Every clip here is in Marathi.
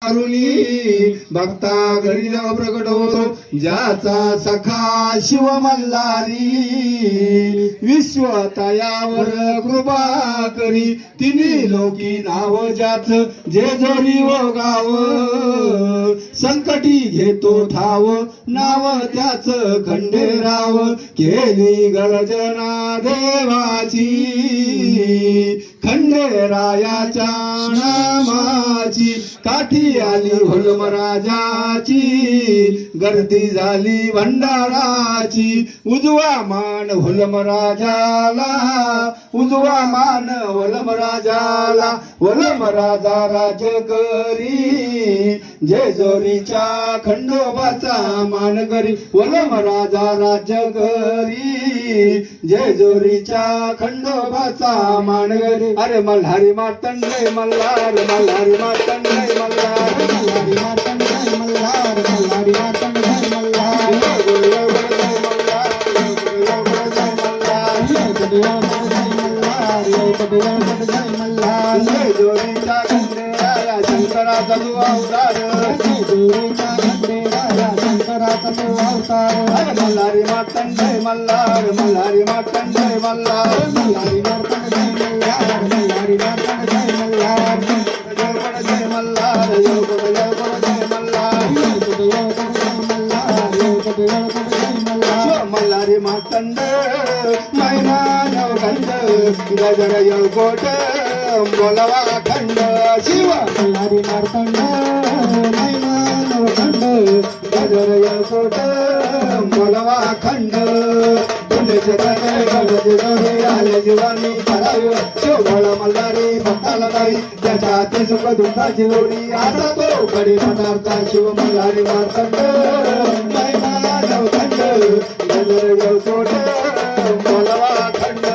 करुणी भक्ता घरी जेव्हा प्रकट होतो ज्याचा सखा शिव मल्हारी विश्वतयावर कृपा करी तिन्ही लोकी नाव ज्याच जे जोरी व गाव संकटी घेतो ठाव नाव त्याच खंडेराव केली गर्जना देवाची खंडेरायाच्या नामाची काठी आली हुलमराजाची गर्दी झाली भंडाराची उजवा मान हुलमराजाला उजवा मान हुलमराजाला हुलमराजा राज करी जेजुरीच्या खंडोबाचा मान करी हुलमराजा राज करी जेजुरीच्या खंडोबाचा मान करी अरे मल्हारी मार्तंड मल्हार मल्हारी मार्तंड मल्हार मल्हारी मार्तंड मल्हार मल्हारी मार्तंड मल्हार जेजुरीच्या खंडेराया शंकराचा तू अवतार जेजुरीच्या खंडेराया शंकराचा तू अवतार अरे मल्हारी मार्तंड मल्हार मल्हारी मार्तंड मल्हार मल्हारी मार्तंड मल्हार मल्हारी मार्तंड मल्हार जय मल्हार जय मल्हार मल्हारी मार्तंड मैना नवखंड गजर योगोट बोलवा खंड शिव मल्हारी मार्तंड मैना नवखंड गजर योगोट बोलवा खंड आले जीवानी करावी शिवबळ मल्हारी भक्ताला नाही त्याच्या हाती सुख दुःखाची लोणी आता तो कडे पदार्थ शिव मल्हारी मार्तंड मैना नवखंड गजर योगोट बोलवा खंड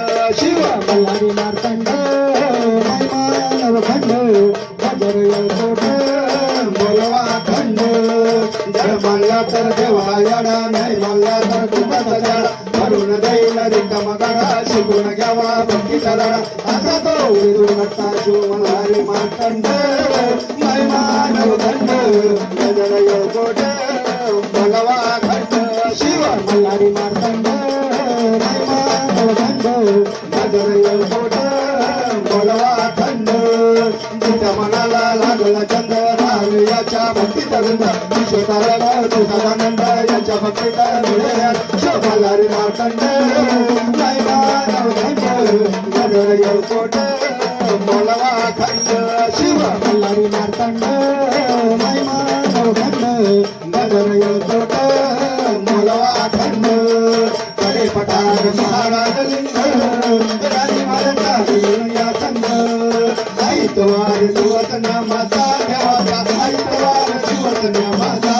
शिव मल्हारी मार्तंड मैना नवखंड गजर योगोट बोलवा खंड जर मानला तर देवा याडा नाही मानला तर दुःखाचा जाडा भरून देईल रिकामा गाडा शिकून घ्यावा भक्तीचा राडा असा तो विदुरता शिव मल्हारी मार्तंड मैना नवखंड गजर योगोट बोलवा खंड शिव मल्हारी मार्तंड मैना नवखंड गजर योगोट बोलवा खंड तुझ्या मनाला लागला चंद राम याच्या भक्तीचा गंध विश्वतारण तुझानंद याच्या भक्तीचा शिव मल्हारी मार्तंड मैना नवखंड गजर योगोट बोलवा खंड शिव मल्हारी मार्तंड मैना नवखंड गजर योगोट बोलवा खंड कडे पठार महाराज लिंग राणी मारता या संग आईतवार दिवस नामाचा ठेवाचा आईतवार दिवस नामाचा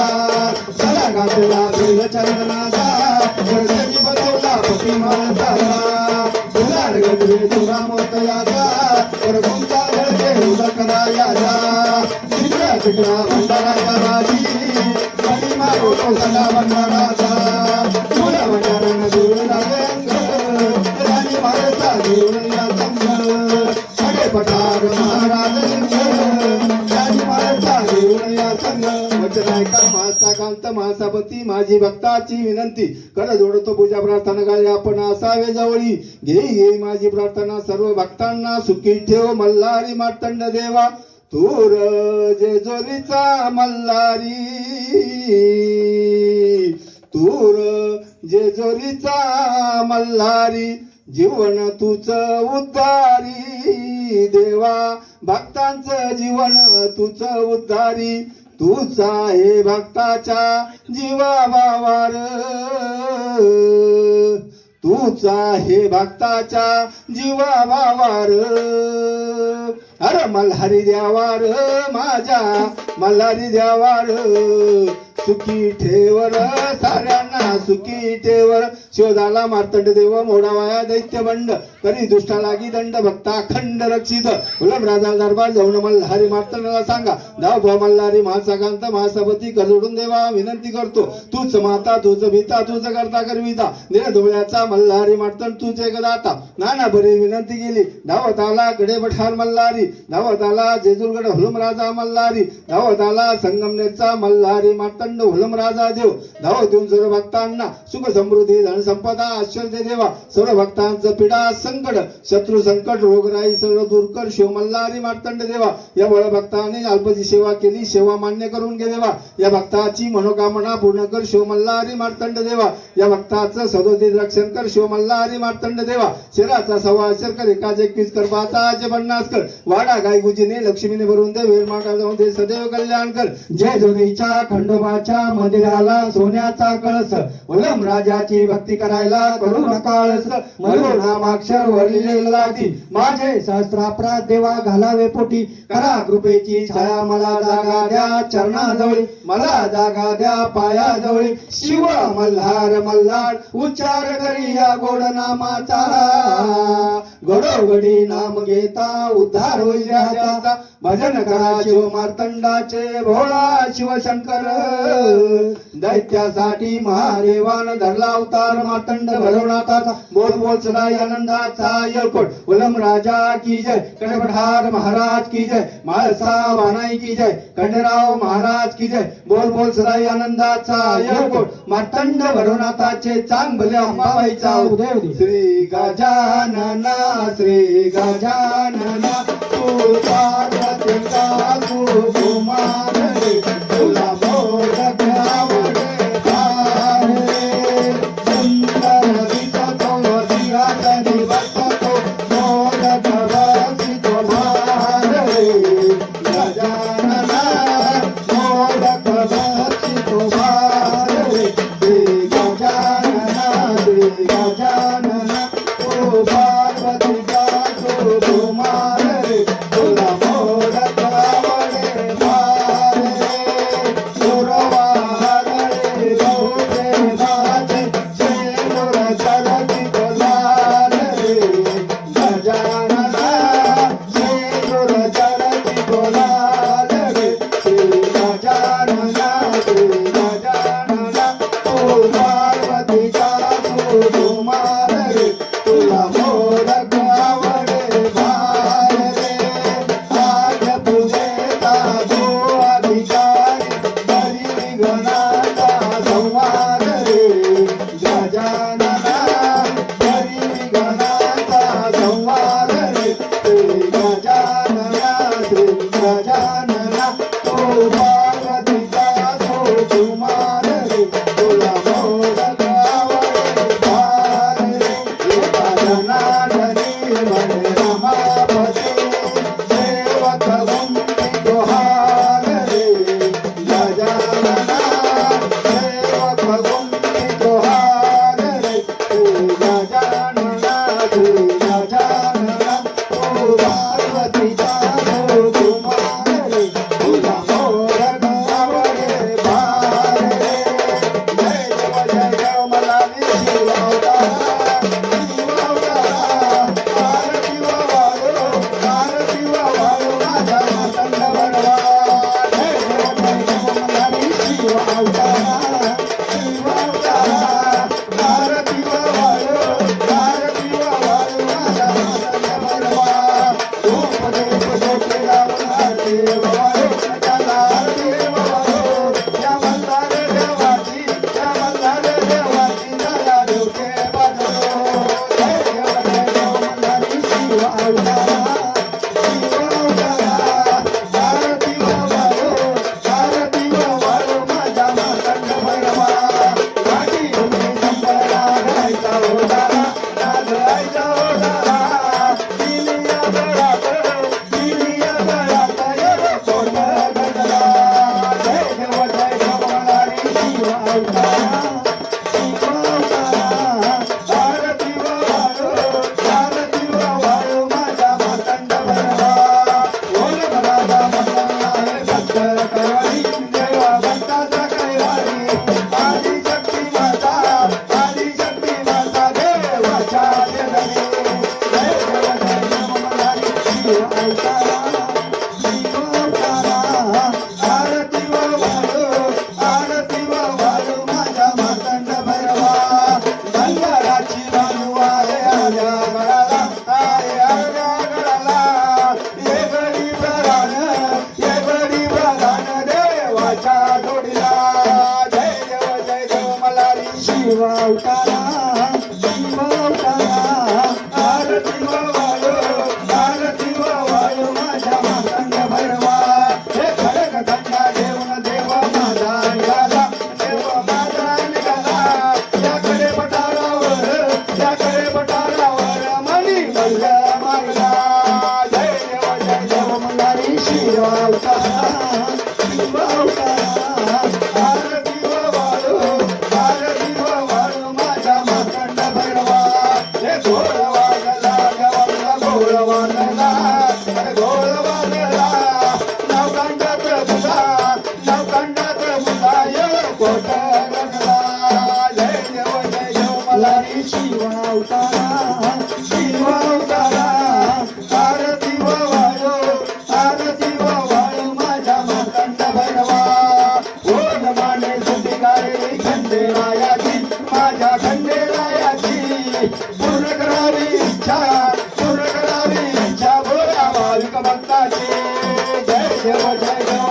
चला गाजला बेल चंदनाचा गणपती बनवला पती माणसाचा दुलार गजरे तुरा मोतयाचा परगुंचा घडते उदकरायाचा तिकडा तिकडा भंडाराचा राजी कधी मारो तो सदा भंडाराचा मुला भंडारानं दूर लागंग राणी मारता दूर या संग कडे पठार महाराज राणी मारता दूर या संग वचन ऐका महात्मा कांत महासपती माझी भक्ताची विनंती कड जोडतो पूजा प्रार्थना गाळी आपण असावे जवळी घे माझी प्रार्थना सर्व भक्तांना सुखी ठेव मल्हारी मार्तंड देवा तूर जेजुरीचा मल्हारी तूर जेजुरीचा मल्हारी जीवन तुझ उद्धारी देवा भक्तांचं जीवन तुझ उद्धारी तूच आहे भक्ताच्या जीवावार तूच आहे भक्ताच्या जीवावार अरे मल्हारी द्यावार माझ्या मल्हारी द्यावार सुखी ठेवर साऱ्यांना सुखी ठेवर. शिवधाला मार्तंड देव मोडावाया दैत्य बंड करी दुष्टा लागी दंड भक्ता खंड रक्षित. गुलाम राजा दरबार जाऊन मल्हारी मार्तंडाला सांगा धाव भाव मल्हारी महासाकांत महासपती कर जोडून देवा विनंती करतो. तूच माता तूच भीता तूच करता करविता निरधुळ्याचा मल्हारी मार्तंड तूच एक दाता. नाना बरी विनंती केली धावत आला कडे पठार मल्हारी. धावत आला जेजूरगड हुलम राजा मल्हारी. धावत आला संगमनेरचा मल्हारी मार्तंड हुलम राजा देव. धावत येऊन सर्व भक्तांना सुख समृद्धी धन संपदा आश्चर्य देवा. सर्व भक्तांचं पिडा संकट शत्रू संकट रोगराई सर्व दूर कर शिव मल्हारी मार्तंड देवा. या बळ भक्ताने अल्पची सेवा केली सेवा मान्य करून घे देवा. या भक्ताची मनोकामना पूर्ण कर शिव मल्हारी मार्तंड देवा. या भक्ताचं सदोदित रक्षण कर शिव मल्हारी मार्तंड देवा. शिराचा सव्वा अक्षर कर एकाच 21 कर पाताचे 50 कर. वाडा गाय गुजीने लक्ष्मीने भरून दे वेल माटा जाऊन दे सदैव कल्याण कर. जय जोगीच्या खंडोबाच्या मंदिराला सोन्याचा कळस. हुलम राजाची भक्ती करायला करू नका आळस. मरो नामाक्षर वरलेले लागी माझे सहस्रापराध देवा घालावे पोटी. करा कृपेची छाया मला जागा द्या चरणाजवळी. मला जागा द्या पायाजवळी. शिव मल्हार मल्हार उच्चार करी या गोड नामाचा. घडोघडी नाम घेता उद्धार होईल राजाचा. भजन करा शिव मार्तंडाचे भोळा शिवशंकर. दैत्यासाठी महादेवान धरला अवतार मार्तंड भरवणाताचा. बोल बोल सदाई आनंदाचा येळकोट. हुलम राजा की जय कडपठार महाराज की जय. म्हाळसा वानाई की जय खंडेराव महाराज की जय. बोल बोल सदाई आनंदाचा येळकोट. मार्तंड भरवणाताचे चांग भले अंबाबाईचा उदय. श्री गजानना श्री गजानना तू पार्वतीचा तू कुमार रे. तुला मोदक आवडे तारे. सुंदर दिसतो दिवाळी बसतो मोदक बसितो भार रे. गजानना मोदक बसितो भार रे. श्री गजानना श्री गजानना तू पार्वतीचा तू कुमार रे. तुला मोदक आवडे भार देवाच्या जोडीला जय देव मल्हारी शिव अवतारा शिव अवतारा आरती वाळो माझ्या मातंग भैरवा हे खडक गंगा देऊन देव माझा निघाला देव माझा निघाला त्याकडे पठारावर मणी बल्ल मारला जय देव मल्हारी शिव अवतारा शिव अवतारा आरती वाळो माझ्या मातंग भैरवा हे घोळ वाजला गवळला घोळ वाजला कोट रंगला जय देव मल्हारी शिव अवतारा शिव अवतारा आरती वाळो माझ्या मातंड भैरवा ओढ माने सुटिकारे खंडेरायाची माझ्या खंडेरायाची पूर्ण करावी इच्छा बोला भाविक भक्ताची जय देव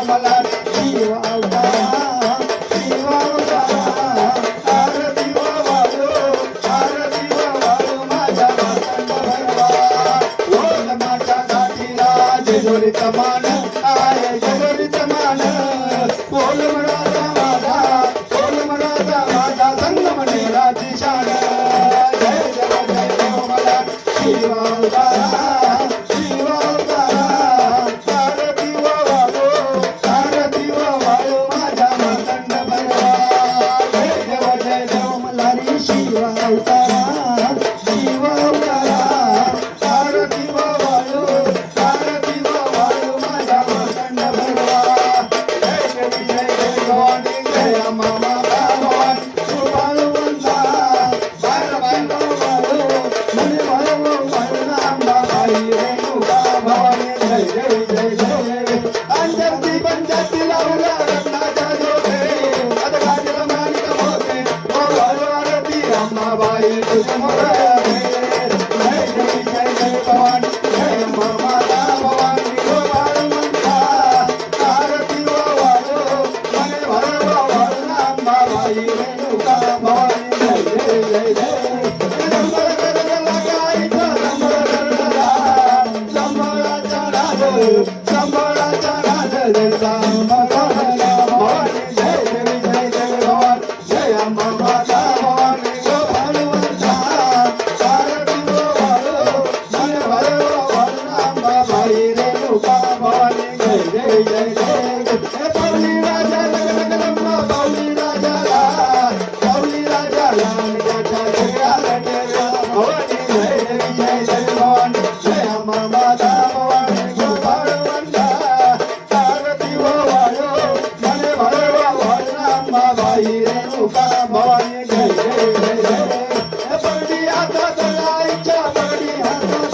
मल्हारी शिव अवतारा शिव अवतारा आरती वाळो माझ्या मातंड भैरवा ओढ माझ्या गाठीला जेजोरीत मान आहे जेजोरीत मान बोल मनाचा माझा संगमने राजी शान जय देव मल्हारी शिव अवतारा आरती वाळो माझ्या मातंड भैरवा जय देव मल्हारी शिव अवतारा शिव अवतारा आरती वाळो माझ्या मातंड भैरवा जय भवानी जय मामा भवानी कृपाळवंता मने रेणुका भवानी जय अंजरती पंचायती लावला रत्नाच्या जोडे अदगाजीला मानिक होते आरती अम्माबाई तुझे मोरे जय भवानी जय माता भवानी कृपाळवंता आरती वाळो मने भरवा अम्माबाई रेणुका भवानी जय संबळाचा राज भवानी जय देवी भवानी जय अंबा माता भवानी गोपाळवंता आरती वाळो मने भरवा अंबाबाई रेणुका भवानी जय पावली राजा लग्न पावली राजाला निजाच्या जगाला ठेवा भवानी जय देवी भवानी जय अंबा माता भवानी गोपाळवंता आरती वाळो मने भरवा अंबाबाई रेणुका भवानी जय पगडी हातात आईच्या पगडी हातात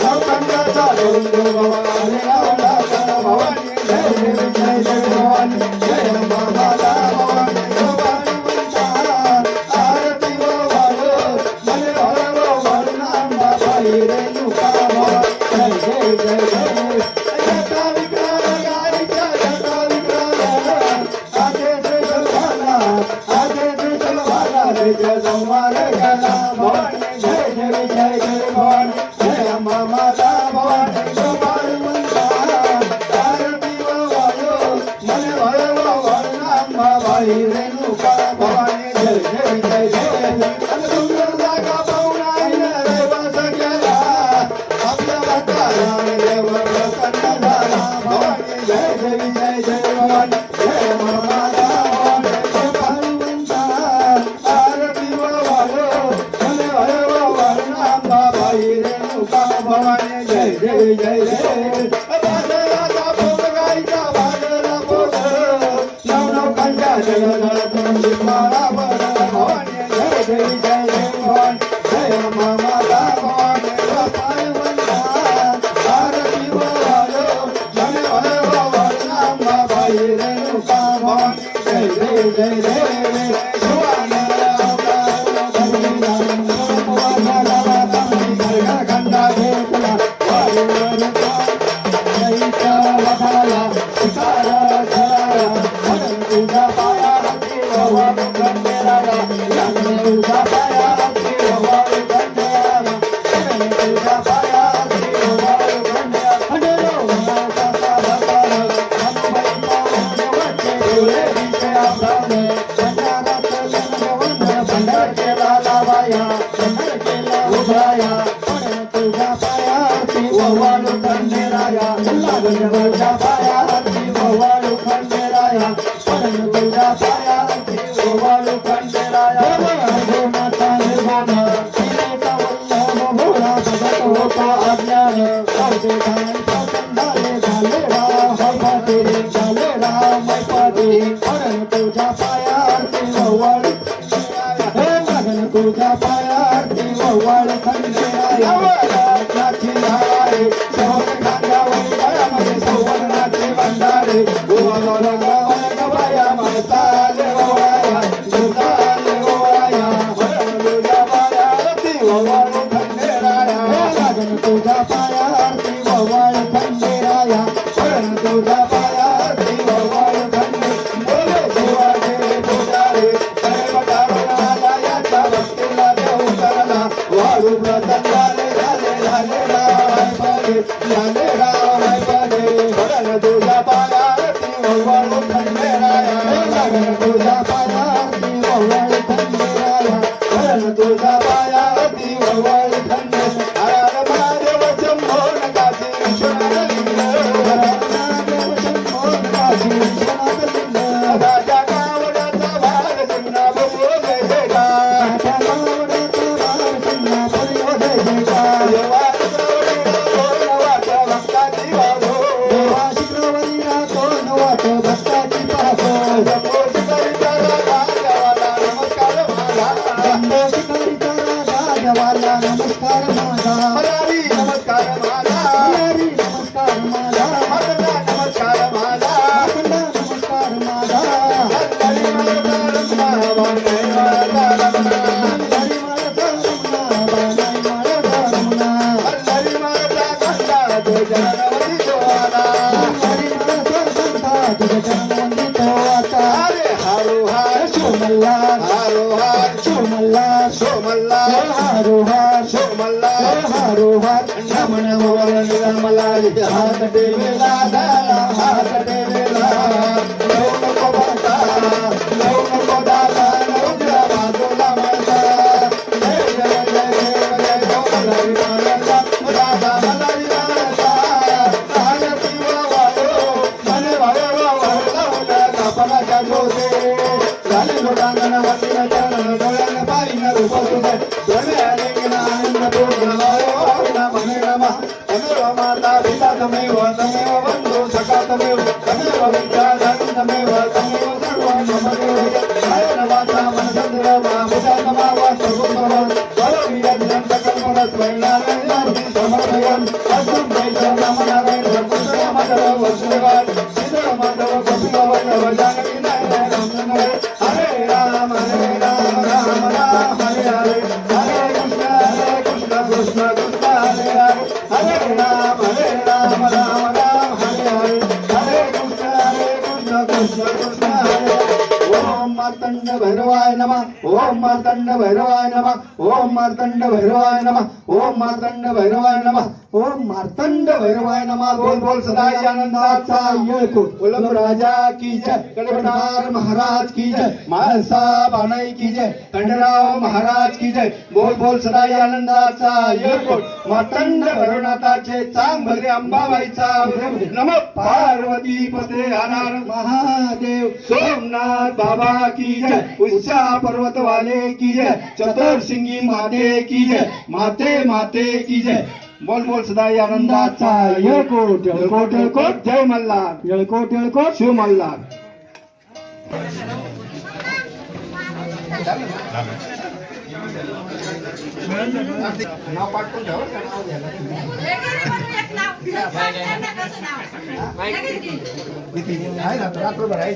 नवकंडाचा डोंग भवानी लावला भवानी जय भवानी जय अंबा माता भवानी गोपाळवंता आरती वाळो मने भरवा अंबाबाई रेणुका भवानी जय जटा विक्राला गाईच्या जटा विक्राला आगे श्रीशलभाला जय संवार गाला भवानी जय भवानी जय अंबा माता भवानी गोपाळवंता आरती वाळो मने भरवा अंबाबाई रेणुका भवानी जय सुंदर जागा पाहून आईने रहिवास केला आपल्या भक्ताला देव प्रसन्न झाला भवानी जय भवानी जय माता भवानी गोपाळवंता आरती वाळो मने भरवा अंबाबाई रेणुका भवानी जय बादलाचा भोग गाईचा बादला भोग नव कंठा जगदळतून माळा भवानी जय भवानी जय माता भवानी गोपाळवंता आरती वाळो मने भरवा अंबाबाई रेणुका भवानी जय शिवाय खंडेराया शरण तुझ्या पायावरती ओवाळू खंडेराया हे माता निर्वाण तिनेचा वल्लभ भोळा भगत होता अज्ञान चौदे ठाणचा कंधारे झाले राम हरपाते झाले राम हरपाते शरण तुझ्या पायावरती ओवाळू हे मगन तुझ्या पायावरती ओवाळू खंडेराया राजाची नावारे शोध खांद्यावर गळ्यामध्ये सुवर्णाचे भंडारे गवाया माता देवाया दुर्गा देवाया शरण तुझ्या पायावरती ओवाळू खंडेराया मगन तुझ्या पायावरती ओवाळू खंडेराया शरण तुझ्या पायावरती ओवाळू खंडे बोले देवा देव पुजारे सर्व कारुणाला याच्या भक्तीला देव करला वाळू प्रसन्नाले झाले राम पदे झाले राम पदे शरण तुझ्या पायावरती ओवाळू खंडेराया शरण तुझ्या पायावरती ओवाळू खंडेराया शरण तुझ्या पायावरती ओवाळू खंडे हर महादेव शंभो नकाशी विश्वनाथ लिंग हर महादेव शंभो नकाशी विश्वनाथ लिंग राजा कावडाचा भाग जगना बोलो जय जयकार राजा कावडाचा भाग जगना बोलो जय जयकार देवा शुक्रवारीला कोण वाट भक्ताची पाहतो जम्बो शिकारीचा राजा नमस्कार माझा जम्बो शिकारीचा राजा नमस्कार माझा हरी नमस्कार माझा हरी नमस्कार माझा हरदा नमस्कार माझा हरदा नमस्कार माझा हरी माझा रमणा बाणे माझा रमणा हरी माझा रमणा बाणे माझा रमणा हरी माझा गंगा तो जनवरी तो आला हरी माझा गंगा तो जनवरी तो आता अरे हारो हार सोमल्ला हारो हार सोमल्ला सोमल्ला हारो हार सोमल्ला हारो हार नमन वरण निर्मला हात देवेला दाला हात देवेला नऊ नको बाता नऊ नको दाता नवच्या बाजूला माता जय जय जय जय जय गौरी मानला राधा मलारी मानला आरती वाळो मने वाळो वाळला कापलाच्या जोते झाले लोटांगण वतीन चरण डोळ्याने पाहिन रूप तुझे जमे आलिंगन आनंद पूर्ण वायो मने रमा तमेव माता पिता तमेव तमेव बंधु सखा तमेव तमेव विद्याधर तमेव तमेव सर्व मम देव आयन वाचा मनसंद्र मामुदा तमावा सर्वोत्तम परवीरज्ञं सकलपद स्वैनारायण समर्पयन् असं वैष्णव नामनारायण सर्वत्र माधव वसुदेवाय श्रीधर माधव गोपीवल्लभ जानकी नारायण रामचंद्र हरे राम राम राम हरे हरे हरे कृष्ण कृष्ण कृष्ण हरे हरे हरे राम राम राम हरे हरे हरे कृष्ण कृष्ण कृष्ण हरे ओम मार्तंड भैरवाय नमः ओम मार्तंड भैरवाय नमः ओम मार्तंड भैरवाय नमः ओम मार्तंड भैरवाय नमः ओम मार्तंड भैरवाय नमः बोल बोल सदाई आनंदाचा येळकोट उलम राजा की जय कडवटार महाराज की जय माळसा बाणाई की जय खंडराव महाराज की जय बोल बोल सदाई आनंदाचा येळकोट मार्तंड भैरवनाथाचे चांग भगरे अंबाबाईचा नमः पार्वती पते हर महादेव सोमनाथ बाबा की जय उच्चा पर्वत वाले की जय चतुर्सिंगी माते की जय माते माते की जय बोल बोल सदाई आनंदाचा येळकोट येळकोट येळकोट जय मल्हार येळकोट येळकोट शिव मल्हार नाव पाठवून घ्या बरं का, नाव घ्यायला. आहे ना रात्रभर आहे